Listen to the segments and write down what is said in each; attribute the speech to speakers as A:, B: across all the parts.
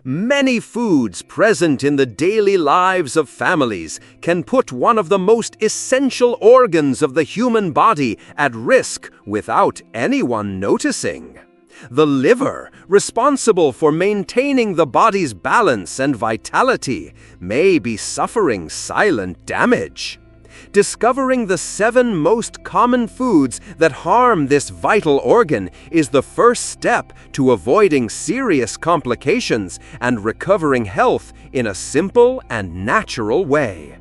A: Many foods present in the daily lives of families can put one of the most essential organs of the human body at risk without anyone noticing. The liver, responsible for maintaining the body's balance and vitality, may be suffering silent damage. Discovering the 7 most common foods that harm this vital organ is the first step to avoiding serious complications and recovering health in a simple and natural way.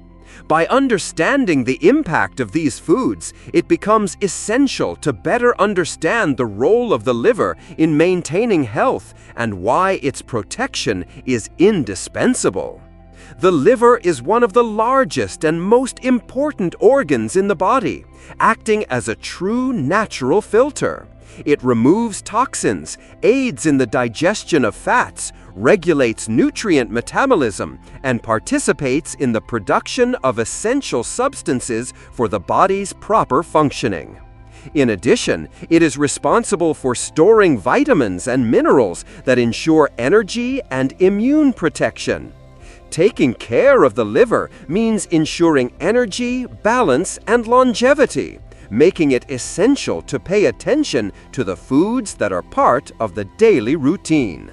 A: By understanding the impact of these foods, it becomes essential to better understand the role of the liver in maintaining health and why its protection is indispensable. The liver is one of the largest and most important organs in the body, acting as a true natural filter. It removes toxins, aids in the digestion of fats, regulates nutrient metabolism, and participates in the production of essential substances for the body's proper functioning. In addition, it is responsible for storing vitamins and minerals that ensure energy and immune protection. Taking care of the liver means ensuring energy, balance, and longevity, making it essential to pay attention to the foods that are part of the daily routine.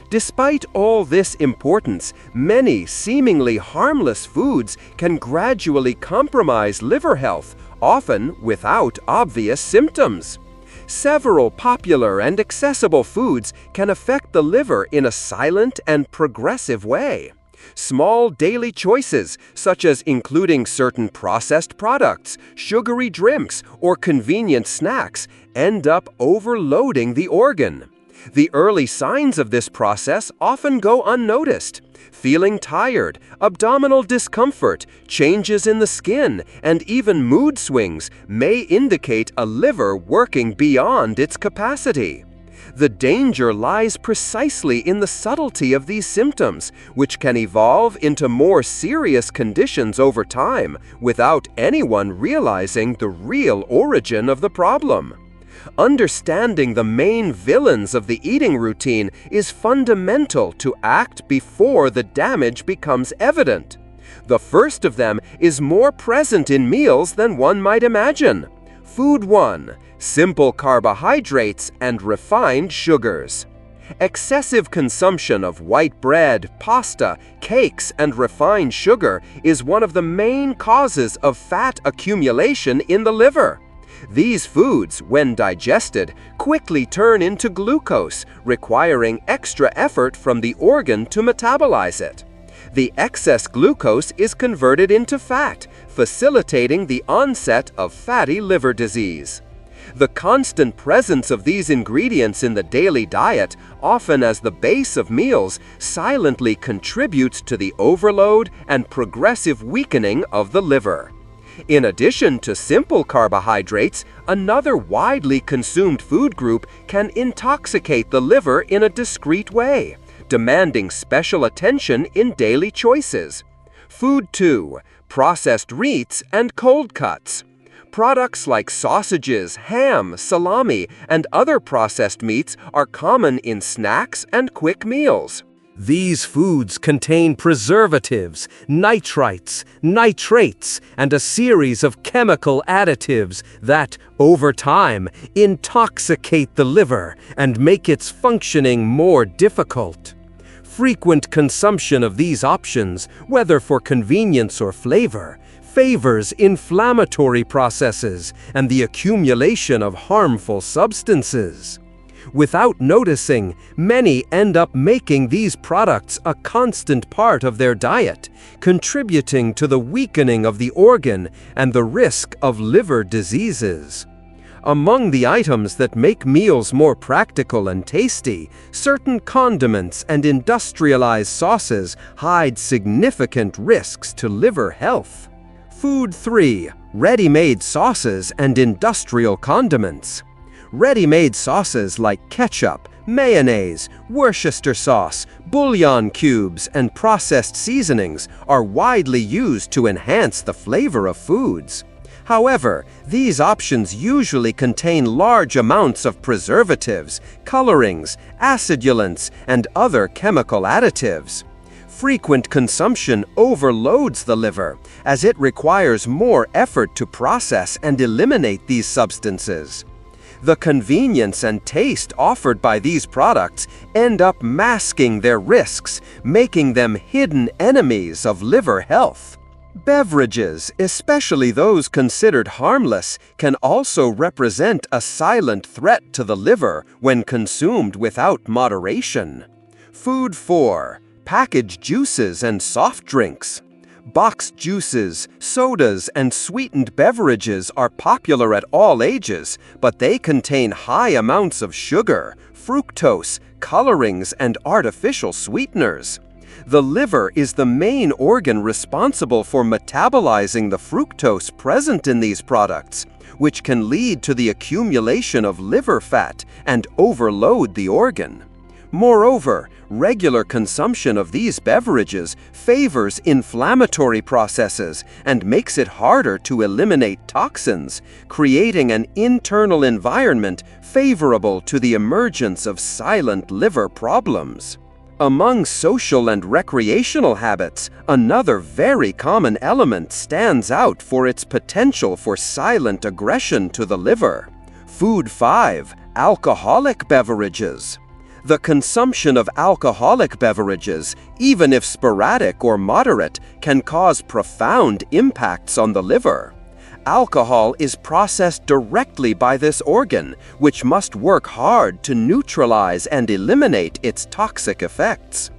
A: Despite all this importance, many seemingly harmless foods can gradually compromise liver health, often without obvious symptoms. Several popular and accessible foods can affect the liver in a silent and progressive way. Small daily choices, such as including certain processed products, sugary drinks, or convenient snacks, end up overloading the organ. The early signs of this process often go unnoticed. Feeling tired, abdominal discomfort, changes in the skin, and even mood swings may indicate a liver working beyond its capacity. The danger lies precisely in the subtlety of these symptoms, which can evolve into more serious conditions over time without anyone realizing the real origin of the problem. Understanding the main villains of the eating routine is fundamental to act before the damage becomes evident. The first of them is more present in meals than one might imagine. Food 1. Simple carbohydrates and refined sugars. Excessive consumption of white bread, pasta, cakes, and refined sugar is one of the main causes of fat accumulation in the liver. These foods, when digested, quickly turn into glucose, requiring extra effort from the organ to metabolize it. The excess glucose is converted into fat, facilitating the onset of fatty liver disease. The constant presence of these ingredients in the daily diet, often as the base of meals, silently contributes to the overload and progressive weakening of the liver. In addition to simple carbohydrates, another widely consumed food group can intoxicate the liver in a discreet way, demanding special attention in daily choices. Food 2. Processed meats and cold cuts. Products like sausages, ham, salami, and other processed meats are common in snacks and quick meals. These foods contain preservatives, nitrites, nitrates, and a series of chemical additives that, over time, intoxicate the liver and make its functioning more difficult. Frequent consumption of these options, whether for convenience or flavor, favors inflammatory processes and the accumulation of harmful substances. Without noticing, many end up making these products a constant part of their diet, contributing to the weakening of the organ and the risk of liver diseases. Among the items that make meals more practical and tasty, certain condiments and industrialized sauces hide significant risks to liver health. Food 3. Ready-made sauces and industrial condiments. Ready-made sauces like ketchup, mayonnaise, Worcestershire sauce, bouillon cubes, and processed seasonings are widely used to enhance the flavor of foods. However, these options usually contain large amounts of preservatives, colorings, acidulants, and other chemical additives. Frequent consumption overloads the liver, as it requires more effort to process and eliminate these substances. The convenience and taste offered by these products end up masking their risks, making them hidden enemies of liver health. Beverages, especially those considered harmless, can also represent a silent threat to the liver when consumed without moderation. Food 4. Packaged juices and soft drinks. Boxed juices, sodas, and sweetened beverages are popular at all ages, but they contain high amounts of sugar, fructose, colorings, and artificial sweeteners. The liver is the main organ responsible for metabolizing the fructose present in these products, which can lead to the accumulation of liver fat and overload the organ. Moreover, regular consumption of these beverages favors inflammatory processes and makes it harder to eliminate toxins, creating an internal environment favorable to the emergence of silent liver problems. Among social and recreational habits, another very common element stands out for its potential for silent aggression to the liver. Food 5. Alcoholic beverages. The consumption of alcoholic beverages, even if sporadic or moderate, can cause profound impacts on the liver. Alcohol is processed directly by this organ, which must work hard to neutralize and eliminate its toxic effects.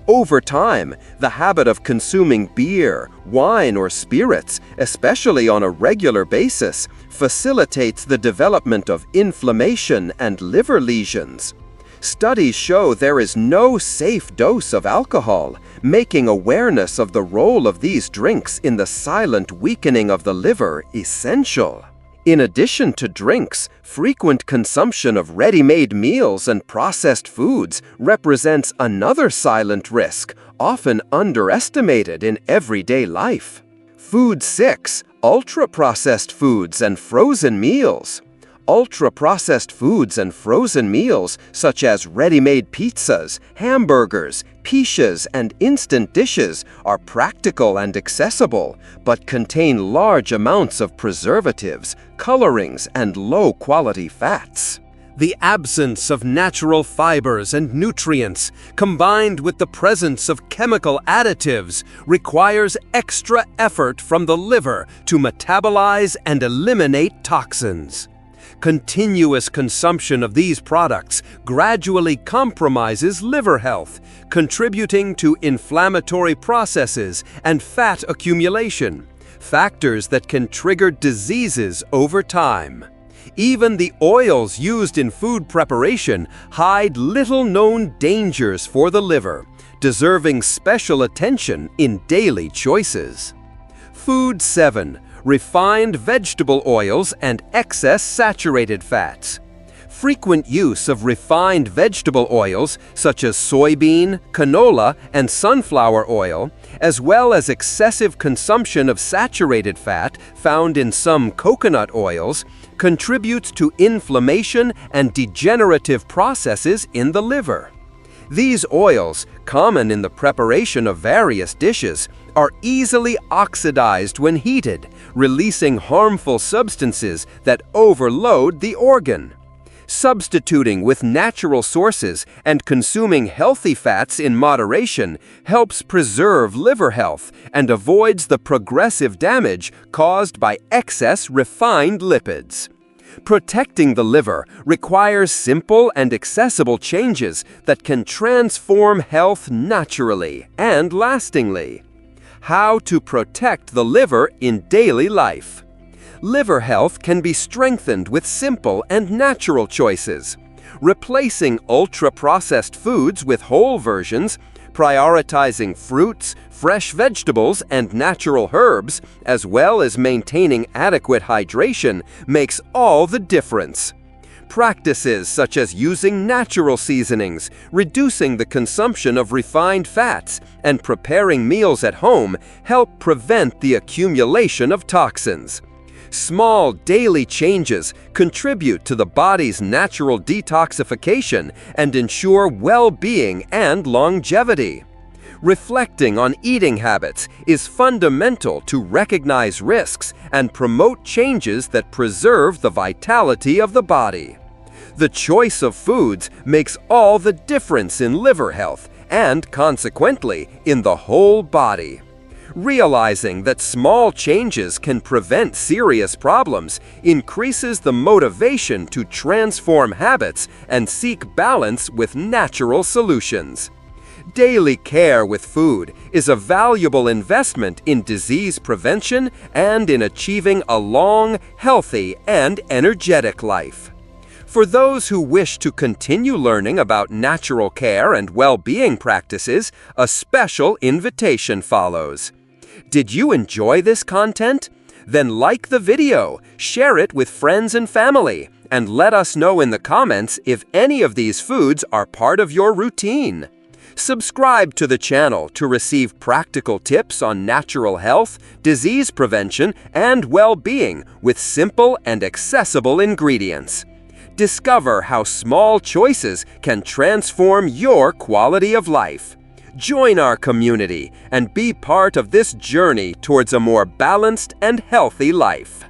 A: Over time, the habit of consuming beer, wine, or spirits, especially on a regular basis, facilitates the development of inflammation and liver lesions. Studies show there is no safe dose of alcohol, making awareness of the role of these drinks in the silent weakening of the liver essential. In addition to drinks, frequent consumption of ready-made meals and processed foods represents another silent risk, often underestimated in everyday life. Food 6. Ultra-processed foods and frozen meals. Ultra-processed foods and frozen meals, such as ready-made pizzas, hamburgers, quiches, and instant dishes, are practical and accessible, but contain large amounts of preservatives, colorings, and low-quality fats. The absence of natural fibers and nutrients, combined with the presence of chemical additives, requires extra effort from the liver to metabolize and eliminate toxins. Continuous consumption of these products gradually compromises liver health, contributing to inflammatory processes and fat accumulation, factors that can trigger diseases over time. Even the oils used in food preparation hide little-known dangers for the liver, deserving special attention in daily choices. Food 7. Refined vegetable oils and excess saturated fats. Frequent use of refined vegetable oils such as soybean, canola, and sunflower oil, as well as excessive consumption of saturated fat found in some coconut oils, contributes to inflammation and degenerative processes in the liver. These oils, common in the preparation of various dishes, are easily oxidized when heated, releasing harmful substances that overload the organ. Substituting with natural sources and consuming healthy fats in moderation helps preserve liver health and avoids the progressive damage caused by excess refined lipids. Protecting the liver requires simple and accessible changes that can transform health naturally and lastingly. How to protect the liver in daily life. Liver health can be strengthened with simple and natural choices. Replacing ultra-processed foods with whole versions, prioritizing fruits, fresh vegetables, and natural herbs, as well as maintaining adequate hydration, makes all the difference. Practices such as using natural seasonings, reducing the consumption of refined fats, and preparing meals at home help prevent the accumulation of toxins. Small daily changes contribute to the body's natural detoxification and ensure well-being and longevity. Reflecting on eating habits is fundamental to recognize risks and promote changes that preserve the vitality of the body. The choice of foods makes all the difference in liver health and, consequently, in the whole body. Realizing that small changes can prevent serious problems increases the motivation to transform habits and seek balance with natural solutions. Daily care with food is a valuable investment in disease prevention and in achieving a long, healthy, and energetic life. For those who wish to continue learning about natural care and well-being practices, a special invitation follows. Did you enjoy this content? Then like the video, share it with friends and family, and let us know in the comments if any of these foods are part of your routine. Subscribe to the channel to receive practical tips on natural health, disease prevention, and well-being with simple and accessible ingredients. Discover how small choices can transform your quality of life. Join our community and be part of this journey towards a more balanced and healthy life.